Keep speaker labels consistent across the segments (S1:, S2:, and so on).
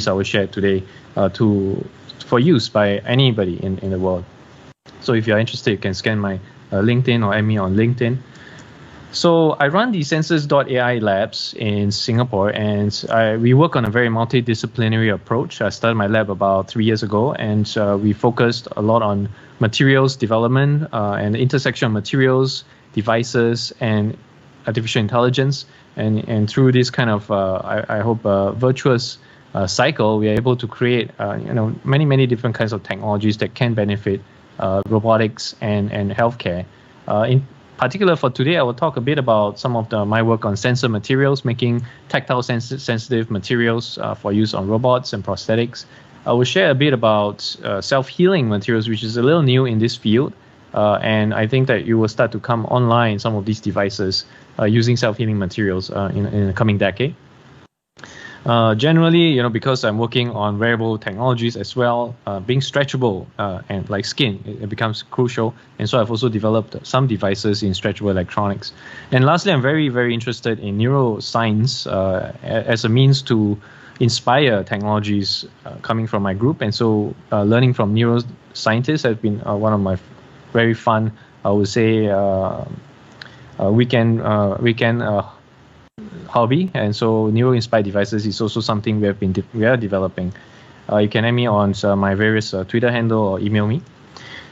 S1: I will share today for use by anybody in the world. So if you're interested, you can scan my LinkedIn or add me on LinkedIn. So I run the Sensors.ai labs in Singapore, and we work on a very multidisciplinary approach. I started my lab about 3 years ago, and we focused a lot on materials development and the intersection of materials, devices, and artificial intelligence. And through this kind of, I hope, virtuous cycle, we are able to create, many different kinds of technologies that can benefit robotics and healthcare. In particular for today, I will talk a bit about some of my work on sensor materials, making tactile sensitive materials for use on robots and prosthetics. I will share a bit about self-healing materials, which is a little new in this field. And I think that you will start to come online some of these devices using self-healing materials in the coming decade. Generally, because I'm working on wearable technologies as well, being stretchable and like skin, it becomes crucial. And so I've also developed some devices in stretchable electronics. And lastly, I'm very, very interested in neuroscience as a means to inspire technologies coming from my group. And so learning from neuroscientists has been one of my very fun, I would say, weekend hobby. And so neuro-inspired devices is also something we are developing. You can add me on my various Twitter handle or email me.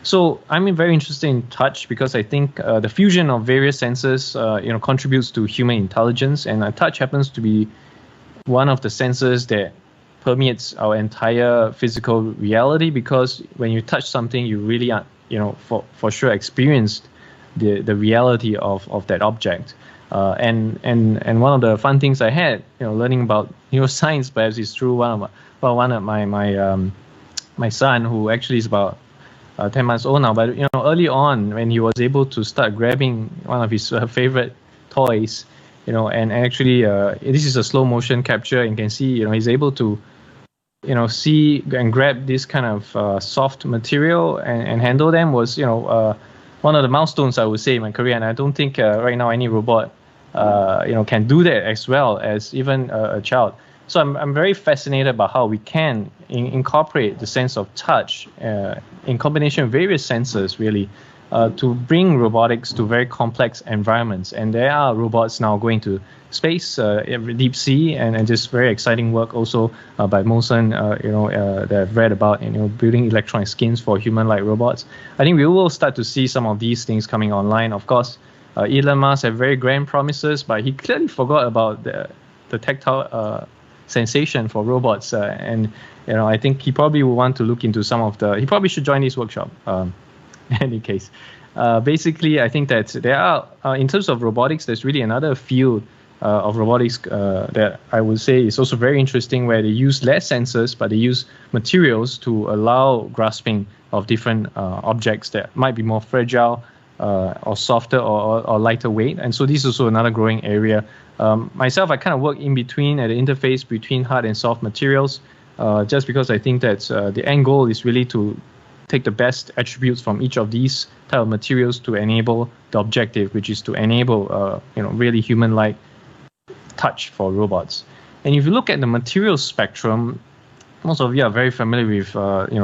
S1: So I'm very interested in touch because I think the fusion of various sensors contributes to human intelligence, and touch happens to be one of the sensors that permeates our entire physical reality, because when you touch something, you really for sure experienced the reality of that object. And one of the fun things I had, learning about neuroscience, perhaps is through one of my son, who actually is about 10 months old now. But early on, when he was able to start grabbing one of his favorite toys, and actually this is a slow motion capture, and you can see he's able to see and grab this kind of soft material and handle them, was one of the milestones, I would say, in my career. And I don't think right now any robot can do that as well as even a child. So I'm very fascinated by how we can incorporate the sense of touch in combination with various sensors, really, to bring robotics to very complex environments. And there are robots now going to space, deep sea, and just very exciting work also by Molson, that I've read about, building electronic skins for human-like robots. I think we will start to see some of these things coming online. Of course, Elon Musk had very grand promises, but he clearly forgot about the tactile sensation for robots. And I think he probably will want to look into some of he probably should join this workshop. In any case, basically, I think that there are, in terms of robotics, there's really another field of robotics that I would say is also very interesting, where they use less sensors, but they use materials to allow grasping of different objects that might be more fragile or softer or lighter weight. And so this is also another growing area. Myself, I kind of work in between, at the interface between hard and soft materials, just because I think that the end goal is really to take the best attributes from each of these type of materials to enable the objective, which is to enable really human-like touch for robots. And if you look at the material spectrum, most of you are very familiar with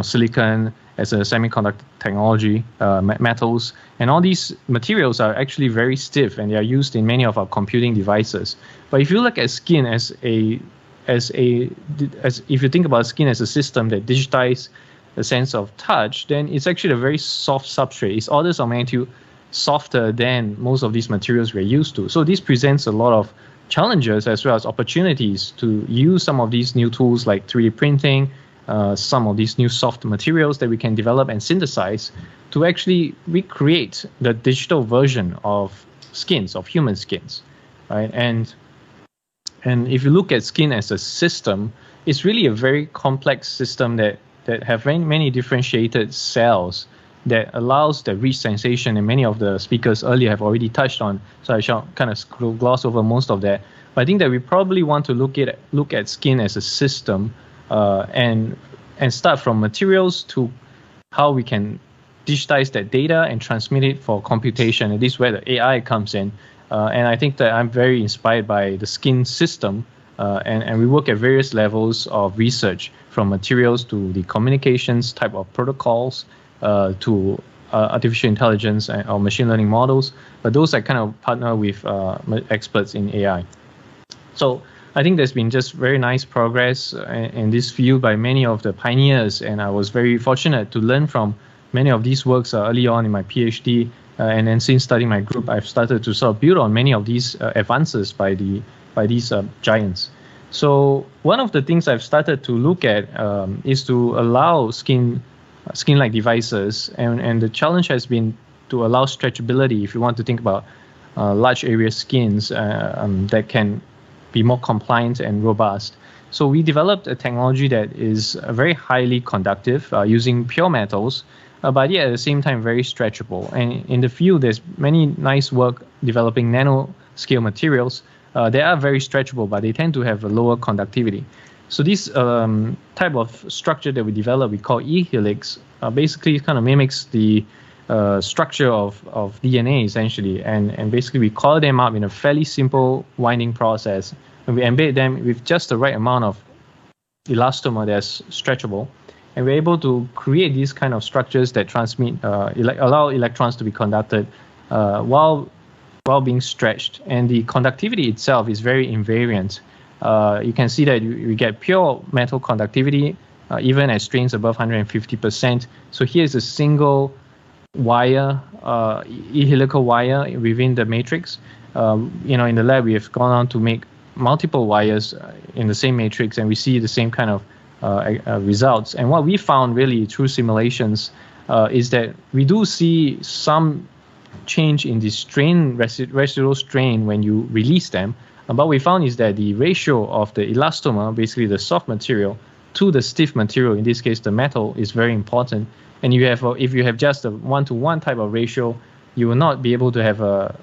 S1: silicon as a semiconductor technology, metals, and all these materials are actually very stiff, and they are used in many of our computing devices. But if you look at skin as if you think about skin as a system that digitizes the sense of touch, then it's actually a very soft substrate. It's orders of magnitude softer than most of these materials we're used to. So this presents a lot of challenges as well as opportunities to use some of these new tools like 3D printing, some of these new soft materials that we can develop and synthesize to actually recreate the digital version of skins, of human skins, right? And if you look at skin as a system, it's really a very complex system that have many differentiated cells that allows the rich sensation, and many of the speakers earlier have already touched on, so I shall kind of gloss over most of that. But I think that we probably want to look at skin as a system, and start from materials to how we can digitize that data and transmit it for computation. And this is where the AI comes in. And I think that I'm very inspired by the skin system and we work at various levels of research, from materials to the communications type of protocols, to artificial intelligence or machine learning models. But those I kind of partner with experts in AI. So I think there's been just very nice progress in this field by many of the pioneers, and I was very fortunate to learn from many of these works early on in my PhD. And then since studying my group, I've started to sort of build on many of these advances by these giants. So one of the things I've started to look at is to allow skin-like devices, and the challenge has been to allow stretchability. If you want to think about large area skins that can be more compliant and robust. So we developed a technology that is very highly conductive using pure metals, but yet at the same time very stretchable. And in the field, there's many nice work developing nano-scale materials that are very stretchable, but they tend to have a lower conductivity. So this type of structure that we develop, we call E-helix, basically kind of mimics the structure of DNA essentially, and basically we coil them up in a fairly simple winding process, and we embed them with just the right amount of elastomer that's stretchable, and we're able to create these kind of structures that transmit, allow electrons to be conducted while being stretched, and the conductivity itself is very invariant. You can see that we get pure metal conductivity even at strains above 150%. So here's a single wire, helical wire within the matrix. In the lab we have gone on to make multiple wires in the same matrix, and we see the same kind of results. And what we found really through simulations is that we do see some change in the strain, residual strain, when you release them. And what we found is that the ratio of the elastomer, basically the soft material, to the stiff material, in this case the metal, is very important. And if you have just a 1-to-1 type of ratio, you will not be able to have a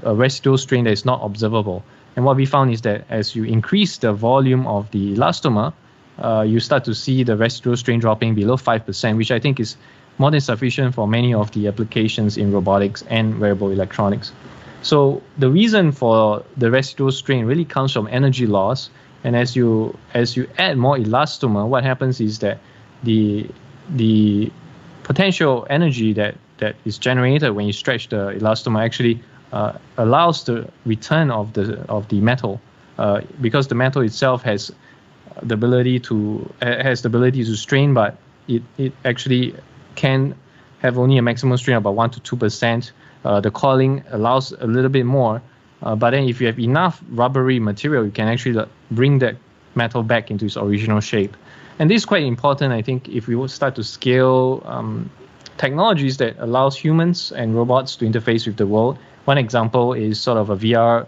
S1: residual strain that is not observable. And what we found is that as you increase the volume of the elastomer, you start to see the residual strain dropping below 5%, which I think is more than sufficient for many of the applications in robotics and wearable electronics. So the reason for the residual strain really comes from energy loss. And as you add more elastomer, what happens is that the potential energy that is generated when you stretch the elastomer actually allows the return of the metal, because the metal itself has the ability to strain, but it actually can have only a maximum strain of about 1-to-2%. The coiling allows a little bit more, but then if you have enough rubbery material, you can actually bring that metal back into its original shape. And this is quite important, I think, if we will start to scale technologies that allows humans and robots to interface with the world. One example is sort of a VR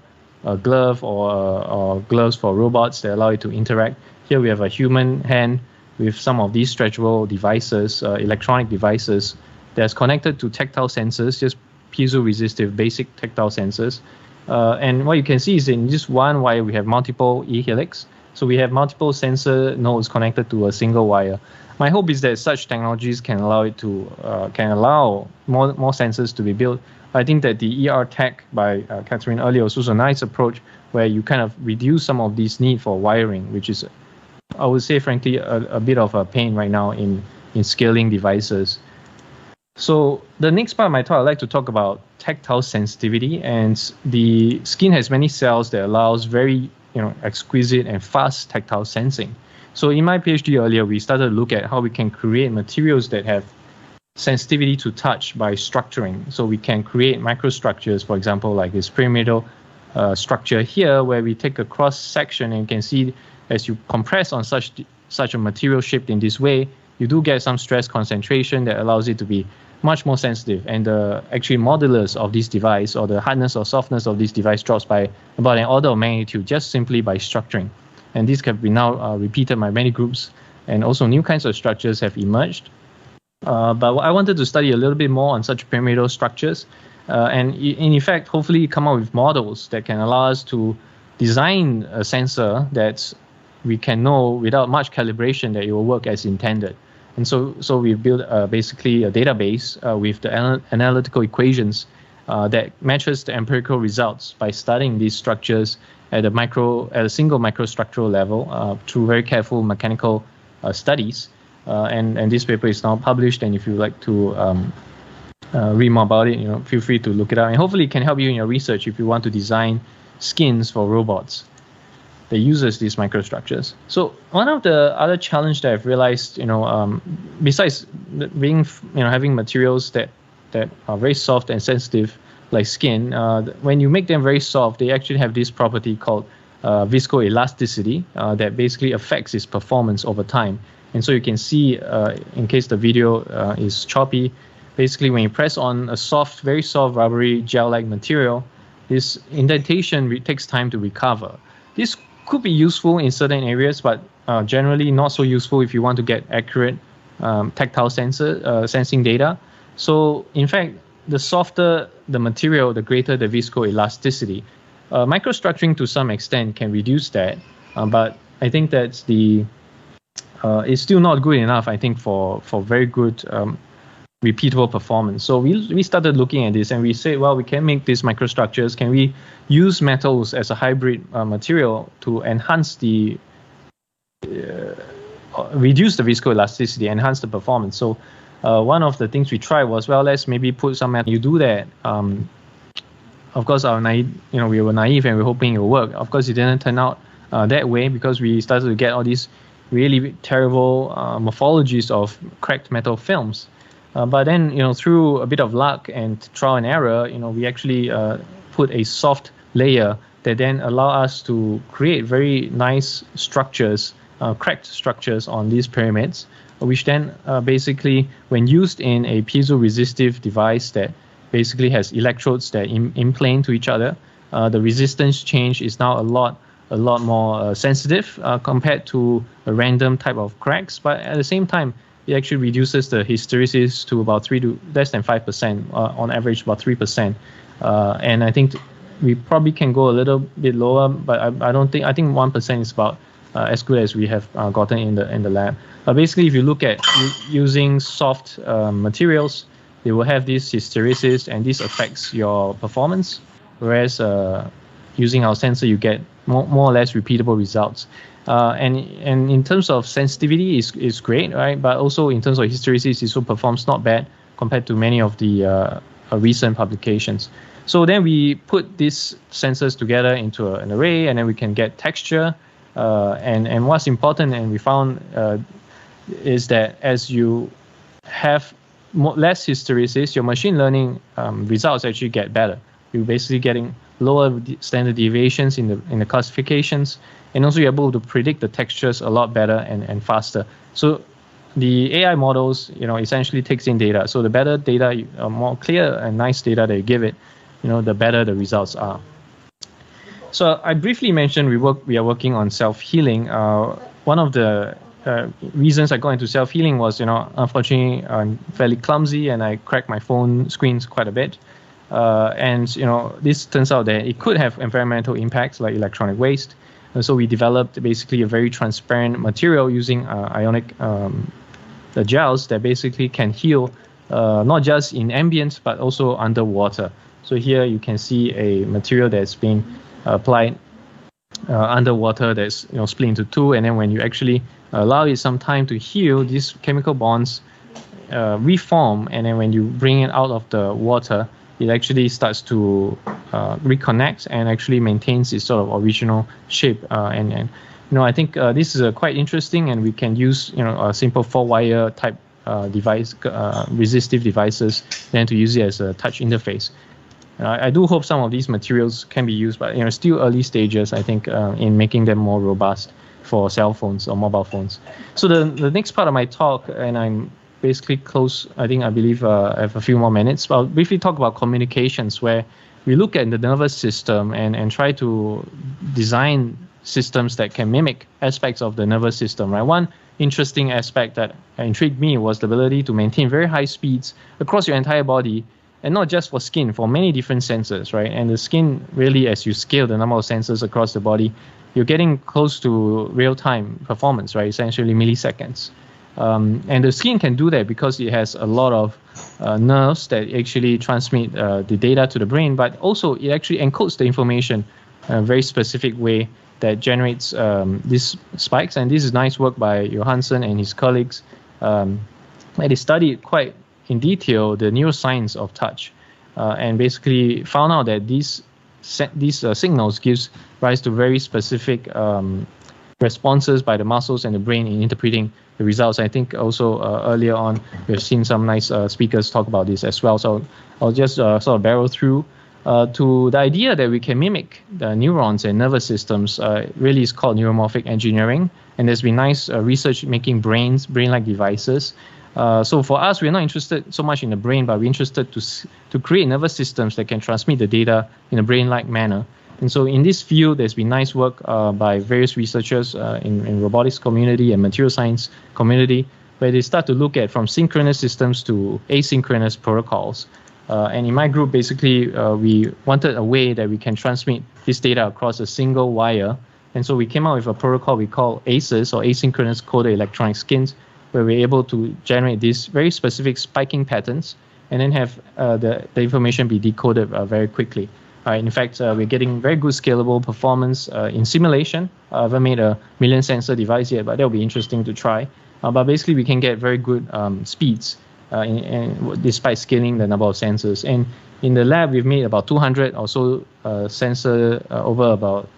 S1: glove or gloves for robots that allow you to interact. Here we have a human hand with some of these stretchable devices, electronic devices, that's connected to tactile sensors, just piezo-resistive basic tactile sensors. And what you can see is in just one wire, we have multiple E-helix. So we have multiple sensor nodes connected to a single wire. My hope is that such technologies can allow more sensors to be built. I think that the RoboTac by Catherine earlier was also a nice approach where you kind of reduce some of this need for wiring, which is, I would say, frankly, a bit of a pain right now in scaling devices. So the next part of my talk, I'd like to talk about tactile sensitivity. And the skin has many cells that allows very exquisite and fast tactile sensing. So in my PhD earlier, we started to look at how we can create materials that have sensitivity to touch by structuring. So we can create microstructures, for example, like this pyramidal structure here, where we take a cross section and you can see as you compress on such a material shaped in this way, you do get some stress concentration that allows it to be much more sensitive. And the actually modulus of this device, or the hardness or softness of this device, drops by about an order of magnitude just simply by structuring. And this can be now repeated by many groups, and also new kinds of structures have emerged. But I wanted to study a little bit more on such pyramidal structures, and in effect, hopefully come up with models that can allow us to design a sensor that we can know without much calibration that it will work as intended. And so we've built basically a database with the analytical equations that matches the empirical results by studying these structures at a single microstructural level through very careful mechanical studies. And this paper is now published. And if you like to read more about it, feel free to look it up. And hopefully it can help you in your research if you want to design skins for robots that uses these microstructures. So one of the other challenge that I've realized, besides being, having materials that are very soft and sensitive, like skin, when you make them very soft, they actually have this property called viscoelasticity that basically affects its performance over time. And so you can see, in case the video is choppy, basically when you press on a soft, very soft, rubbery, gel-like material, this indentation takes time to recover. This could be useful in certain areas, but generally not so useful if you want to get accurate tactile sensing data. So in fact, the softer the material, the greater the viscoelasticity. Microstructuring to some extent can reduce that, but I think that's it's still not good enough, I think, for very good repeatable performance. So we started looking at this and we said, well, we can make these microstructures. Can we use metals as a hybrid material to enhance reduce the viscoelasticity, enhance the performance? So one of the things we tried was, well, let's maybe put some metal. You do that. Of course, we were naive and we were hoping it would work. Of course, it didn't turn out that way because we started to get all these really terrible morphologies of cracked metal films. But then, through a bit of luck and trial and error, we actually put a soft layer that then allow us to create very nice structures, cracked structures on these pyramids, which then basically, when used in a piezoresistive device that basically has electrodes that implane to each other, the resistance change is now a lot more sensitive compared to a random type of cracks. But at the same time, it actually reduces the hysteresis to about less than 5%, on average about 3%. And I think we probably can go a little bit lower, but I think 1% is about as good as we have gotten in the lab. Basically, if you look at using soft materials, they will have this hysteresis, and this affects your performance. Whereas using our sensor, you get more or less repeatable results. And in terms of sensitivity, is great, right? But also in terms of hysteresis, it also performs not bad compared to many of the recent publications. So then we put these sensors together into an array, and then we can get texture. And what's important, and we found, is that as you have less hysteresis, your machine learning results actually get better. You're basically getting lower standard deviations in the classifications, and also you're able to predict the textures a lot better and faster. So the AI models, essentially takes in data. So the better data, more clear and nice data that you give it, the better the results are. So I briefly mentioned we are working on self-healing. One of the reasons I got into self-healing was, unfortunately, I'm fairly clumsy and I crack my phone screens quite a bit. And this turns out that it could have environmental impacts like electronic waste. And so we developed basically a very transparent material using ionic gels that basically can heal not just in ambient but also underwater. So here you can see a material that's been applied underwater that's split into two, and then when you actually allow it some time to heal, these chemical bonds reform, and then when you bring it out of the water, it actually starts to reconnect and actually maintains its sort of original shape. And I think this is quite interesting, and we can use a simple 4-wire type device, resistive devices, then to use it as a touch interface. I do hope some of these materials can be used, but still early stages, I think, in making them more robust for cell phones or mobile phones. So the next part of my talk, and I'm basically close, I believe I have a few more minutes, but I'll briefly talk about communications, where we look at the nervous system and try to design systems that can mimic aspects of the nervous system, right? One interesting aspect that intrigued me was the ability to maintain very high speeds across your entire body, and not just for skin, for many different sensors, right? And the skin, really, as you scale the number of sensors across the body, you're getting close to real-time performance, right? Essentially milliseconds. And the skin can do that because it has a lot of nerves that actually transmit the data to the brain, but also it actually encodes the information a very specific way that generates these spikes. And this is nice work by Johansson and his colleagues. They studied quite in detail the neuroscience of touch, and basically found out that these signals gives rise to very specific responses by the muscles and the brain in interpreting the results. I think also earlier on we've seen some nice speakers talk about this as well. So I'll just sort of barrel through to the idea that we can mimic the neurons and nervous systems. Really is called neuromorphic engineering, and there's been nice research making brain-like devices. So for us, we're not interested so much in the brain, but we're interested to create nervous systems that can transmit the data in a brain-like manner. And so in this field, there's been nice work by various researchers in robotics community and material science community, where they start to look at from synchronous systems to asynchronous protocols. And in my group, basically, we wanted a way that we can transmit this data across a single wire. And so we came out with a protocol we call ACEs, or asynchronous coded electronic skins, where we're able to generate these very specific spiking patterns and then have the information be decoded very quickly. In fact, we're getting very good scalable performance in simulation. I haven't made a million sensor device yet, but that'll be interesting to try. But basically, we can get very good speeds despite scaling the number of sensors. And in the lab, we've made about 200 or so sensor over about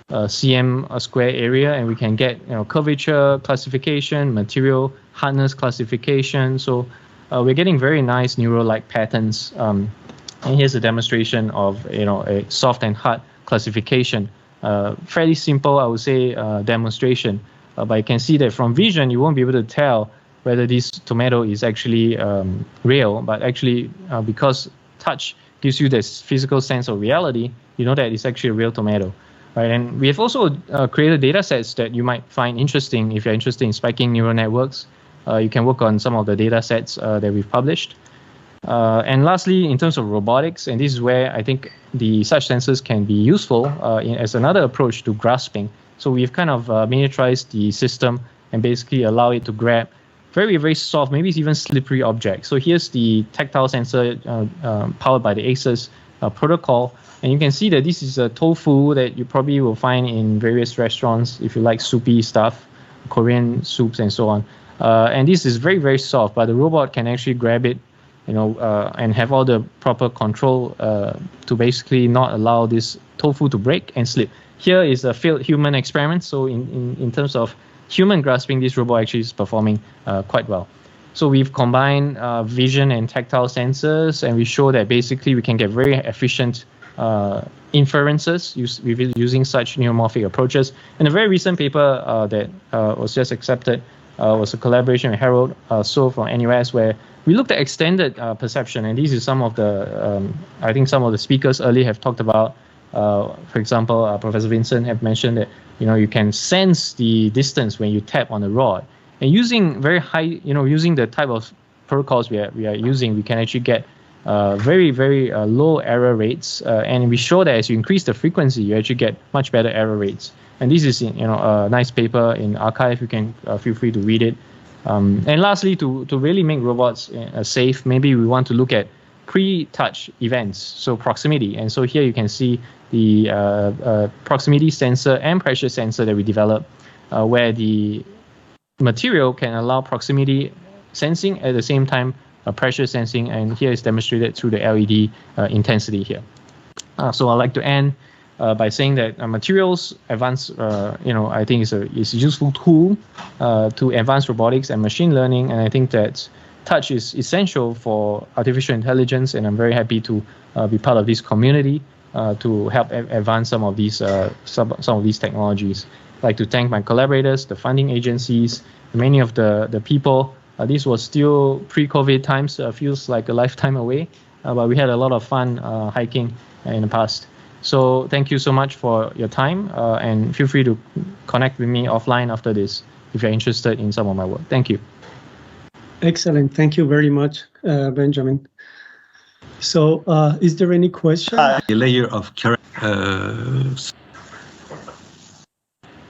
S1: cm a square area, and we can get curvature classification, material hardness classification. So we're getting very nice neural-like patterns. And here's a demonstration of a soft and hard classification. Fairly simple, I would say, demonstration. But you can see that from vision, you won't be able to tell whether this tomato is actually real. But actually, because touch gives you this physical sense of reality, you know that it's actually a real tomato. Right? And we have also created data sets that you might find interesting if you're interested in spiking neural networks. You can work on some of the data sets that we've published. And lastly, in terms of robotics, and this is where I think such sensors can be useful as another approach to grasping. So we've kind of miniaturized the system and basically allow it to grab very, very soft, maybe it's even slippery objects. So here's the tactile sensor powered by the ACES protocol. And you can see that this is a tofu that you probably will find in various restaurants if you like soupy stuff, Korean soups and so on. And this is very, very soft, but the robot can actually grab it and have all the proper control to basically not allow this tofu to break and slip. Here is a failed human experiment. So in terms of human grasping, this robot actually is performing quite well. So we've combined vision and tactile sensors, and we show that basically we can get very efficient inferences using such neuromorphic approaches. And a very recent paper that was just accepted was a collaboration with Harold So from NUS, where we looked at extended perception, and these are some of the, I think some of the speakers earlier have talked about. For example, Professor Vincent have mentioned that you can sense the distance when you tap on the rod, and using very high, using the type of protocols we are using, we can actually get very, very low error rates, and we show that as you increase the frequency, you actually get much better error rates. And this is a nice paper in arXiv. You can feel free to read it. And lastly, to really make robots safe, maybe we want to look at pre-touch events, so proximity. And so here you can see the proximity sensor and pressure sensor that we developed, where the material can allow proximity sensing at the same time pressure sensing, and here is demonstrated through the LED intensity here. So I'd like to end by saying that materials advance, I think is a useful tool to advance robotics and machine learning, and I think that touch is essential for artificial intelligence, and I'm very happy to be part of this community to help advance some of these technologies. I'd like to thank my collaborators, the funding agencies, many of the people. This was still pre-COVID times, feels like a lifetime away, but we had a lot of fun hiking in the past. So thank you so much for your time, and feel free to connect with me offline after this if you're interested in some of my work. Thank you.
S2: Excellent. Thank you very much, Benjamin. So is there any question?
S3: A layer of current